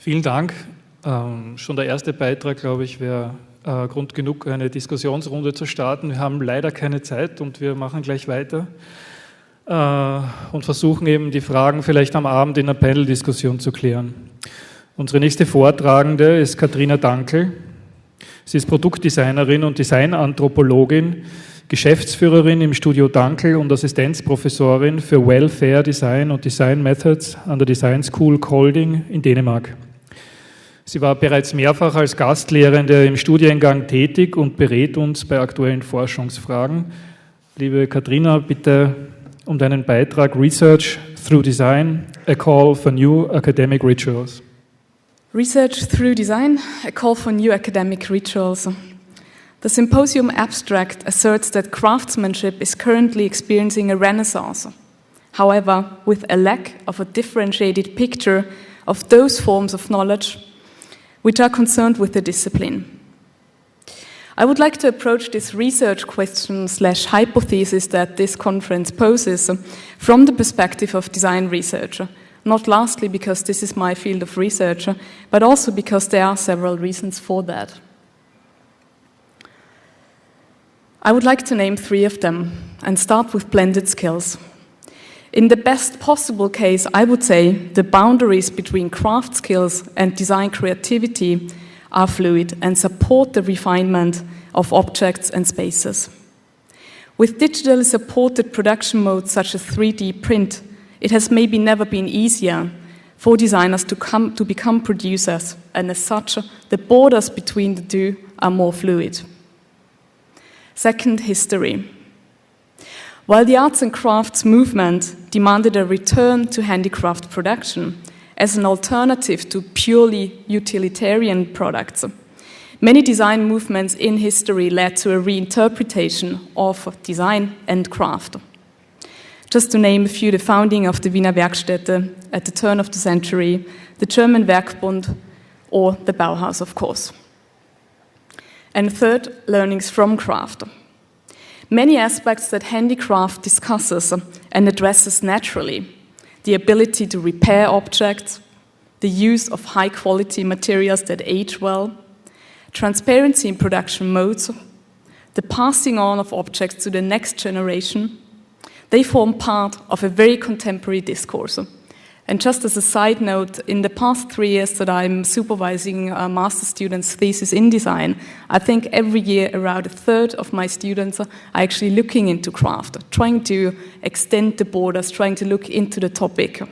Vielen Dank. Schon der erste Beitrag, glaube ich, wäre Grund genug, eine Diskussionsrunde zu starten. Wir haben leider keine Zeit und wir machen gleich weiter und versuchen eben die Fragen vielleicht am Abend in einer Panel-Diskussion zu klären. Unsere nächste Vortragende ist Kathrina Dankl. Sie ist Produktdesignerin und Designanthropologin, Geschäftsführerin im Studio Dankl und Assistenzprofessorin für Welfare Design und Design Methods an der Design School Kolding in Dänemark. Sie war bereits mehrfach als Gastlehrende im Studiengang tätig und berät uns bei aktuellen Forschungsfragen. Liebe Kathrina, bitte um deinen Beitrag Research Through Design, a Call for New Academic Rituals. Research Through Design, a Call for New Academic Rituals. The symposium abstract asserts that craftsmanship is currently experiencing a renaissance, however, with a lack of a differentiated picture of those forms of knowledge which are concerned with the discipline. I would like to approach this research question/hypothesis that this conference poses from the perspective of design research, not lastly because this is my field of research, but also because there are several reasons for that. I would like to name 3 of them and start with blended skills. In the best possible case, I would say the boundaries between craft skills and design creativity are fluid and support the refinement of objects and spaces. With digitally supported production modes such as 3D print, it has maybe never been easier for designers to become producers, and as such, the borders between the two are more fluid. Second, history. While the arts and crafts movement demanded a return to handicraft production as an alternative to purely utilitarian products, many design movements in history led to a reinterpretation of design and craft. Just to name a few, the founding of the Wiener Werkstätte at the turn of the century, the German Werkbund, or the Bauhaus, of course. And third, learnings from craft. Many aspects that handicraft discusses and addresses naturally: the ability to repair objects, the use of high-quality materials that age well, transparency in production modes, the passing on of objects to the next generation, they form part of a very contemporary discourse. And just as a side note, in the past 3 years that I'm supervising a master's students' thesis in design, I think every year around a third of my students are actually looking into craft, trying to extend the borders, trying to look into the topic.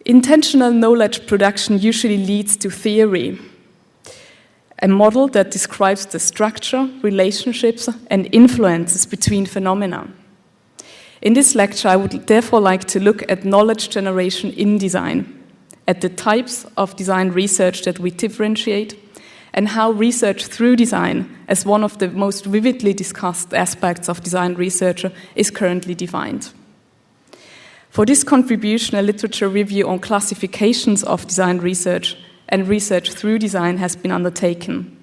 Intentional knowledge production usually leads to theory, a model that describes the structure, relationships, and influences between phenomena. In this lecture, I would therefore like to look at knowledge generation in design, at the types of design research that we differentiate, and how research through design, as one of the most vividly discussed aspects of design research, is currently defined. For this contribution, a literature review on classifications of design research and research through design has been undertaken.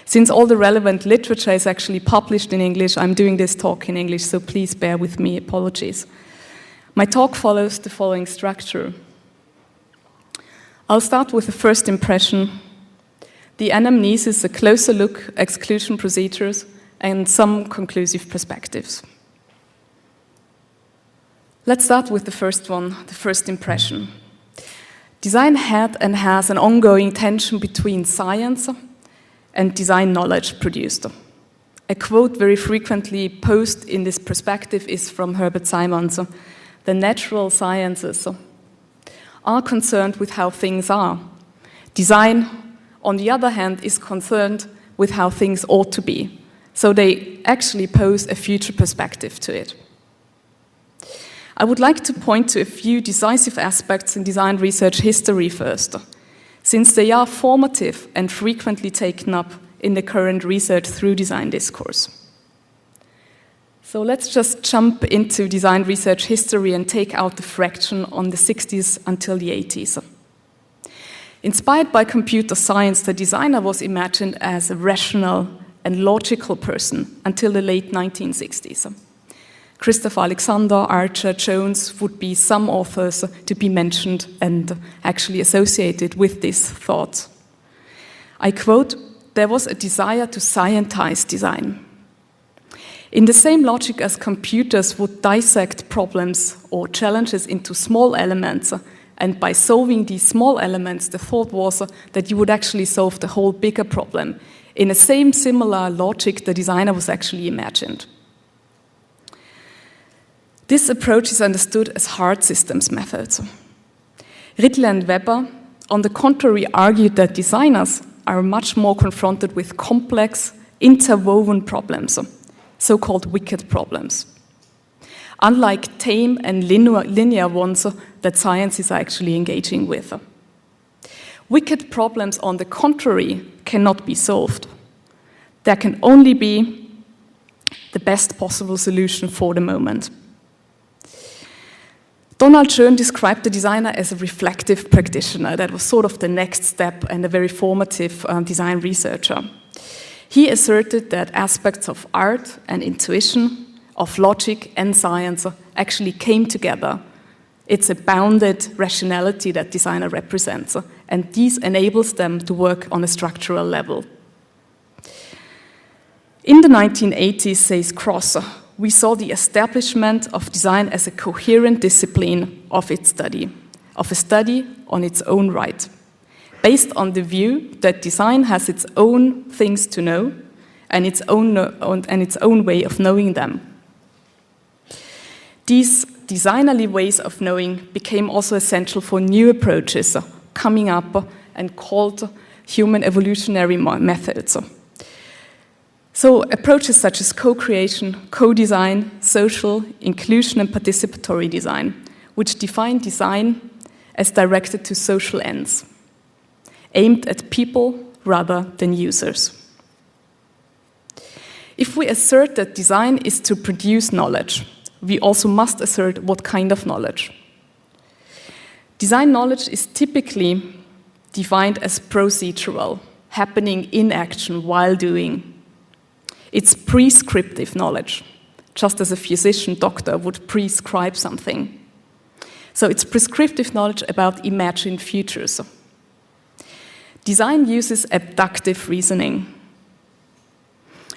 Since all the relevant literature is actually published in English, I'm doing this talk in English, so please bear with me, apologies. My talk follows the following structure. I'll start with the first impression, the anamnesis, a closer look, exclusion procedures, and some conclusive perspectives. Let's start with the first one, the first impression. Design had and has an ongoing tension between science and design knowledge produced. A quote very frequently posed in this perspective is from Herbert Simons: "The natural sciences are concerned with how things are. Design, on the other hand, is concerned with how things ought to be." So they actually pose a future perspective to it. I would like to point to a few decisive aspects in design research history first, since they are formative and frequently taken up in the current research through design discourse. So let's just jump into design research history and take out the fraction on the 60s until the 80s. Inspired by computer science, the designer was imagined as a rational and logical person until the late 1960s. Christopher Alexander, Archer, Jones would be some authors to be mentioned and actually associated with this thought. I quote, "There was a desire to scientize design. In the same logic as computers would dissect problems or challenges into small elements, and by solving these small elements, the thought was that you would actually solve the whole bigger problem. In a same similar logic, the designer was actually imagined." This approach is understood as hard systems methods. Ridley and Weber, on the contrary, argued that designers are much more confronted with complex, interwoven problems, so-called wicked problems, unlike tame and linear ones that science is actually engaging with. Wicked problems, on the contrary, cannot be solved. There can only be the best possible solution for the moment. Donald Schoen described the designer as a reflective practitioner. That was sort of the next step and a very formative design researcher. He asserted that aspects of art and intuition, of logic and science actually came together. It's a bounded rationality that designer represents, and this enables them to work on a structural level. In the 1980s, says Cross, we saw the establishment of design as a coherent discipline of its study, of a study on its own right, based on the view that design has its own things to know and its own way of knowing them. These designerly ways of knowing became also essential for new approaches coming up and called human evolutionary methods. So approaches such as co-creation, co-design, social, inclusion and participatory design, which define design as directed to social ends, aimed at people rather than users. If we assert that design is to produce knowledge, we also must assert what kind of knowledge. Design knowledge is typically defined as procedural, happening in action while doing. It's prescriptive knowledge, just as a physician doctor would prescribe something. So it's prescriptive knowledge about imagined futures. Design uses abductive reasoning.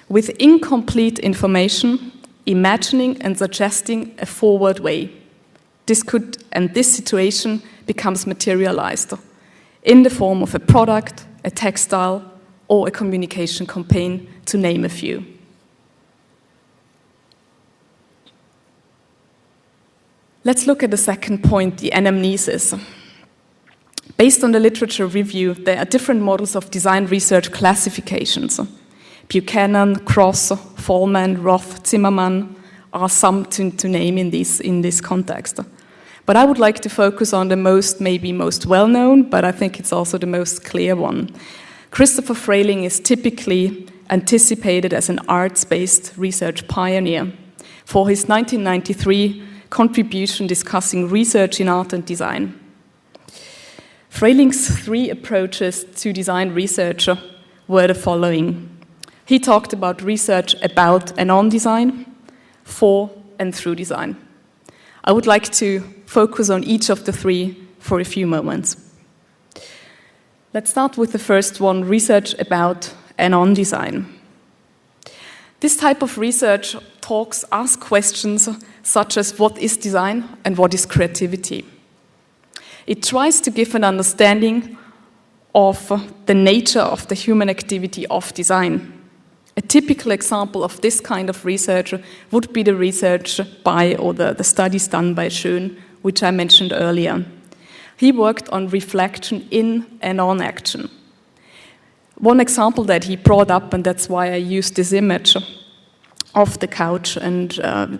With incomplete information, imagining and suggesting a forward way. This situation becomes materialized in the form of a product, a textile, or a communication campaign, to name a few. Let's look at the second point, the anamnesis. Based on the literature review, there are different models of design research classifications. Buchanan, Cross, Fallman, Roth, Zimmerman are some to name in this context. But I would like to focus on the maybe most well-known, but I think it's also the most clear one. Christopher Frayling is typically anticipated as an arts-based research pioneer for his 1993 contribution discussing research in art and design. Frayling's three approaches to design research were the following. He talked about research about and on design, for and through design. I would like to focus on each of the three for a few moments. Let's start with the first one, research about and on design. This type of research asks questions such as what is design and what is creativity. It tries to give an understanding of the nature of the human activity of design. A typical example of this kind of research would be the research by, or the studies done by Schoen, which I mentioned earlier. He worked on reflection in and on action. One example that he brought up, and that's why I used this image of the couch and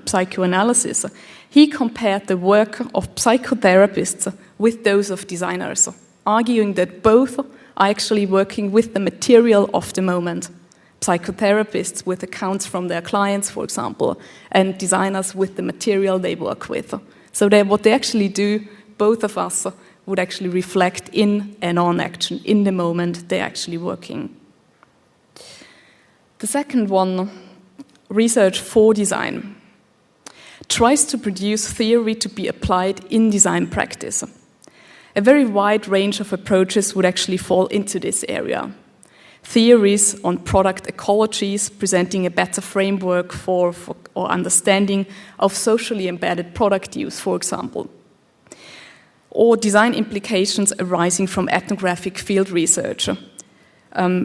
psychoanalysis, he compared the work of psychotherapists with those of designers, arguing that both are actually working with the material of the moment. Psychotherapists with accounts from their clients, for example, and designers with the material they work with. So what they actually do, both of us would actually reflect in and on action, in the moment they're actually working. The second one, research for design. tries to produce theory to be applied in design practice. A very wide range of approaches would actually fall into this area. Theories on product ecologies, presenting a better framework for or understanding of socially embedded product use, for example. Or design implications arising from ethnographic field research.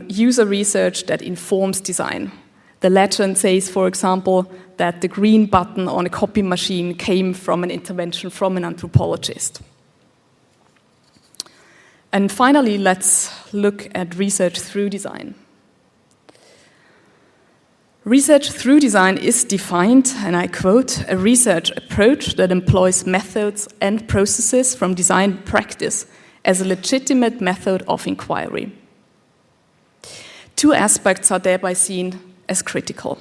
User research that informs design. The legend says, for example, that the green button on a copy machine came from an intervention from an anthropologist. And finally, let's look at research through design. Research through design is defined, and I quote, a research approach that employs methods and processes from design practice as a legitimate method of inquiry. Two aspects are thereby seen as critical: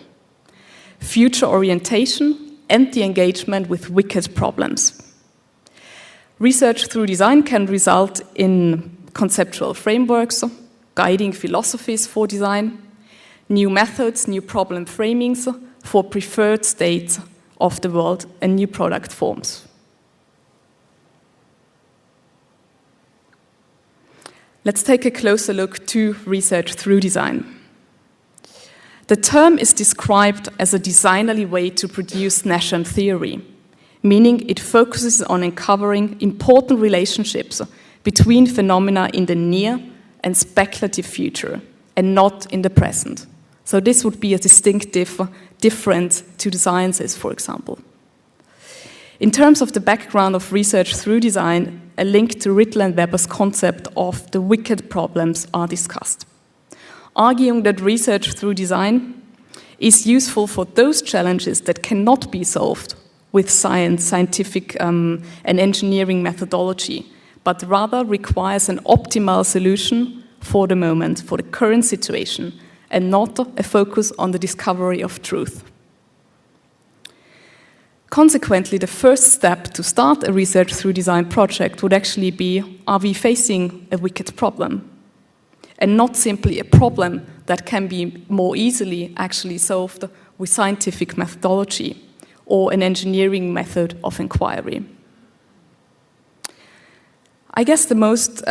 future orientation and the engagement with wicked problems. Research through design can result in conceptual frameworks, guiding philosophies for design, new methods, new problem framings for preferred states of the world and new product forms. Let's take a closer look to research through design. The term is described as a designerly way to produce nascent theory, meaning it focuses on uncovering important relationships between phenomena in the near and speculative future, and not in the present. So this would be a distinctive difference to the sciences, for example. In terms of the background of research through design, a link to Rittel and Weber's concept of the wicked problems are discussed, arguing that research through design is useful for those challenges that cannot be solved with scientific and engineering methodology, but rather requires an optimal solution for the moment, for the current situation, and not a focus on the discovery of truth. Consequently, the first step to start a research through design project would actually be, are we facing a wicked problem? And not simply a problem that can be more easily actually solved with scientific methodology or an engineering method of inquiry. I guess the most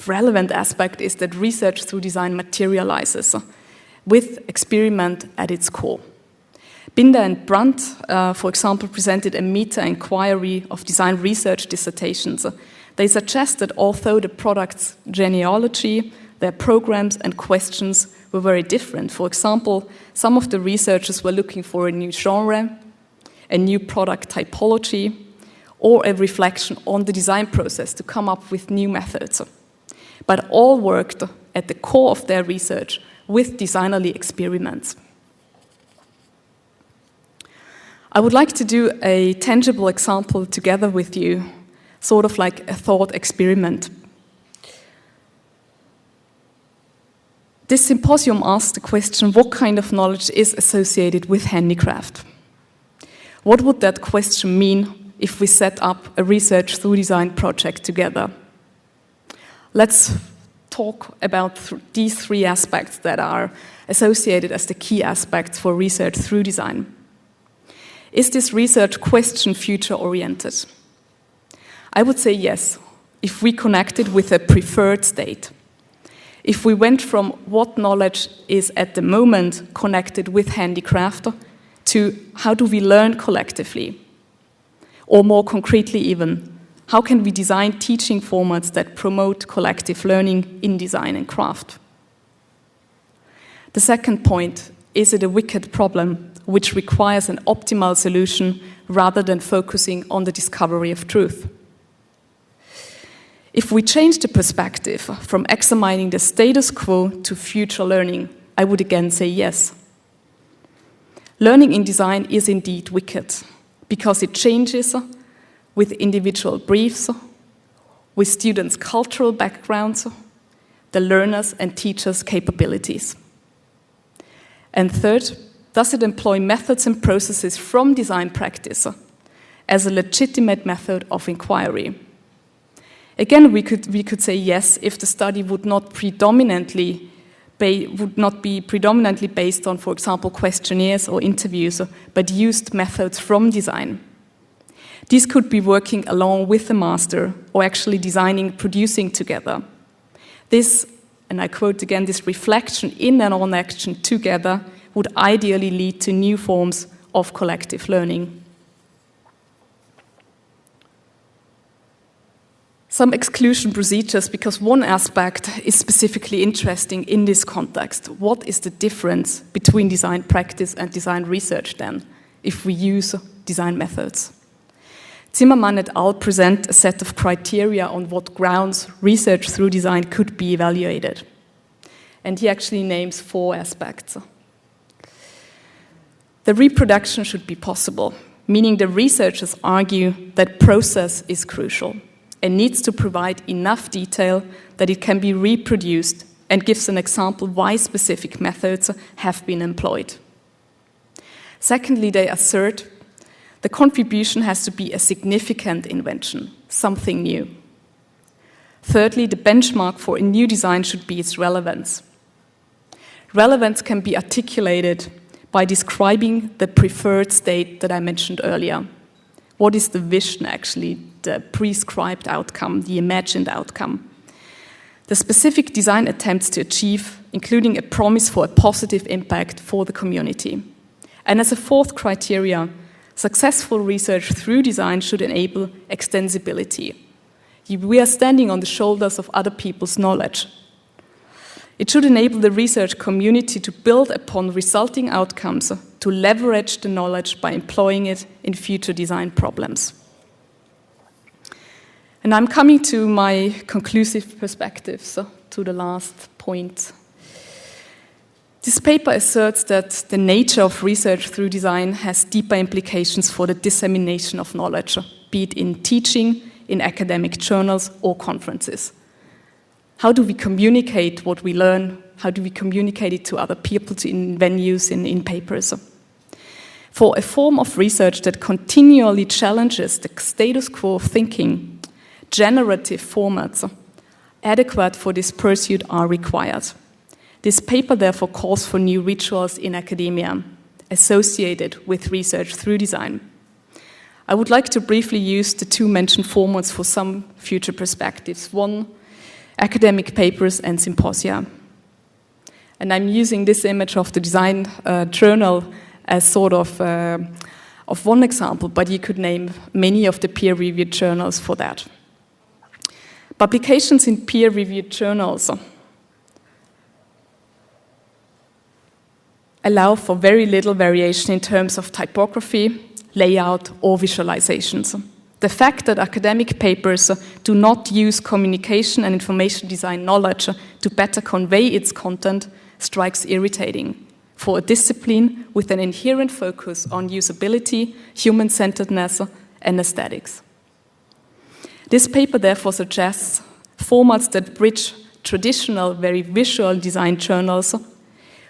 relevant aspect is that research through design materializes with experiment at its core. Binder and Brandt, for example, presented a meta-inquiry of design research dissertations. They suggest that although the product's genealogy, their programs and questions were very different. For example, some of the researchers were looking for a new genre, a new product typology, or a reflection on the design process to come up with new methods. But all worked at the core of their research with designerly experiments. I would like to do a tangible example together with you, sort of like a thought experiment. This symposium asked the question, what kind of knowledge is associated with handicraft? What would that question mean if we set up a research through design project together? Let's talk about these three aspects that are associated as the key aspects for research through design. Is this research question future-oriented? I would say yes, if we connected with a preferred state. If we went from what knowledge is at the moment connected with handicraft to how do we learn collectively? Or more concretely even, how can we design teaching formats that promote collective learning in design and craft? The second point, is it a wicked problem which requires an optimal solution rather than focusing on the discovery of truth? If we change the perspective from examining the status quo to future learning, I would again say yes. Learning in design is indeed wicked because it changes with individual briefs, with students' cultural backgrounds, the learners' and teachers' capabilities. And third, does it employ methods and processes from design practice as a legitimate method of inquiry? Again, we could say yes if the study would not predominantly would not be predominantly based on, for example, questionnaires or interviews, but used methods from design. These could be working along with the master or actually designing, producing together. This, and I quote again, this reflection in and on action together would ideally lead to new forms of collective learning. Some exclusion procedures, because one aspect is specifically interesting in this context. What is the difference between design practice and design research then, if we use design methods? Zimmermann et al. Present a set of criteria on what grounds research through design could be evaluated. And he actually names 4 aspects. The reproduction should be possible, meaning the researchers argue that process is crucial and needs to provide enough detail that it can be reproduced and gives an example why specific methods have been employed. Secondly, they assert the contribution has to be a significant invention, something new. Thirdly, the benchmark for a new design should be its relevance. Relevance can be articulated by describing the preferred state that I mentioned earlier. What is the vision actually, the prescribed outcome, the imagined outcome? The specific design attempts to achieve, including a promise for a positive impact for the community. And as a 4th criteria, successful research through design should enable extensibility. We are standing on the shoulders of other people's knowledge. It should enable the research community to build upon resulting outcomes, to leverage the knowledge by employing it in future design problems. And I'm coming to my conclusive perspectives, to the last point. This paper asserts that the nature of research through design has deeper implications for the dissemination of knowledge, be it in teaching, in academic journals, or conferences. How do we communicate what we learn? How do we communicate it to other people, in venues, in papers? For a form of research that continually challenges the status quo of thinking, generative formats adequate for this pursuit are required. This paper therefore calls for new rituals in academia associated with research through design. I would like to briefly use the 2 mentioned formats for some future perspectives. 1, academic papers and symposia. And I'm using this image of the design journal as sort of one example, but you could name many of the peer-reviewed journals for that. Publications in peer-reviewed journals allow for very little variation in terms of typography, layout, or visualizations. The fact that academic papers do not use communication and information design knowledge to better convey its content strikes irritating for a discipline with an inherent focus on usability, human-centeredness, and aesthetics. This paper therefore suggests formats that bridge traditional, very visual design journals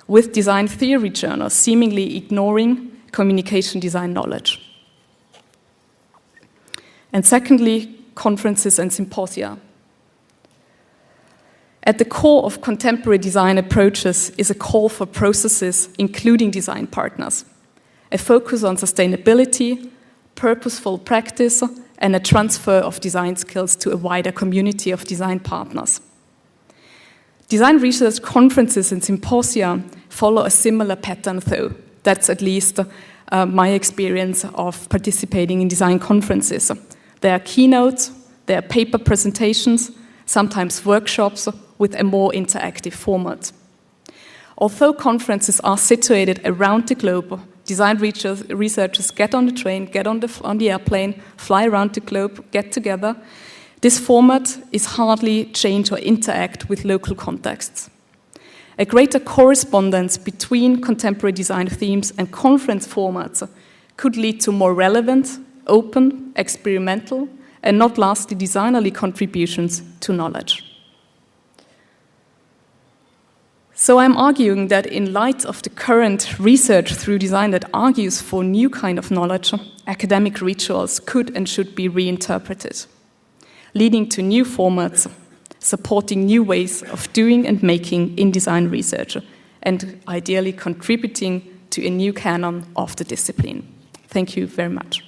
with design theory journals, seemingly ignoring communication design knowledge. And secondly, conferences and symposia. At the core of contemporary design approaches is a call for processes, including design partners, a focus on sustainability, purposeful practice, and a transfer of design skills to a wider community of design partners. Design research conferences and symposia follow a similar pattern, though. That's at least my experience of participating in design conferences. There are keynotes, there are paper presentations, sometimes workshops with a more interactive format. Although conferences are situated around the globe, design researchers get on the train, get on the airplane, fly around the globe, get together. This format is hardly change or interact with local contexts. A greater correspondence between contemporary design themes and conference formats could lead to more relevant, open, experimental, and not lastly designerly contributions to knowledge. So I'm arguing that in light of the current research through design that argues for new kind of knowledge, academic rituals could and should be reinterpreted, leading to new formats supporting new ways of doing and making in design research, and ideally contributing to a new canon of the discipline. Thank you very much.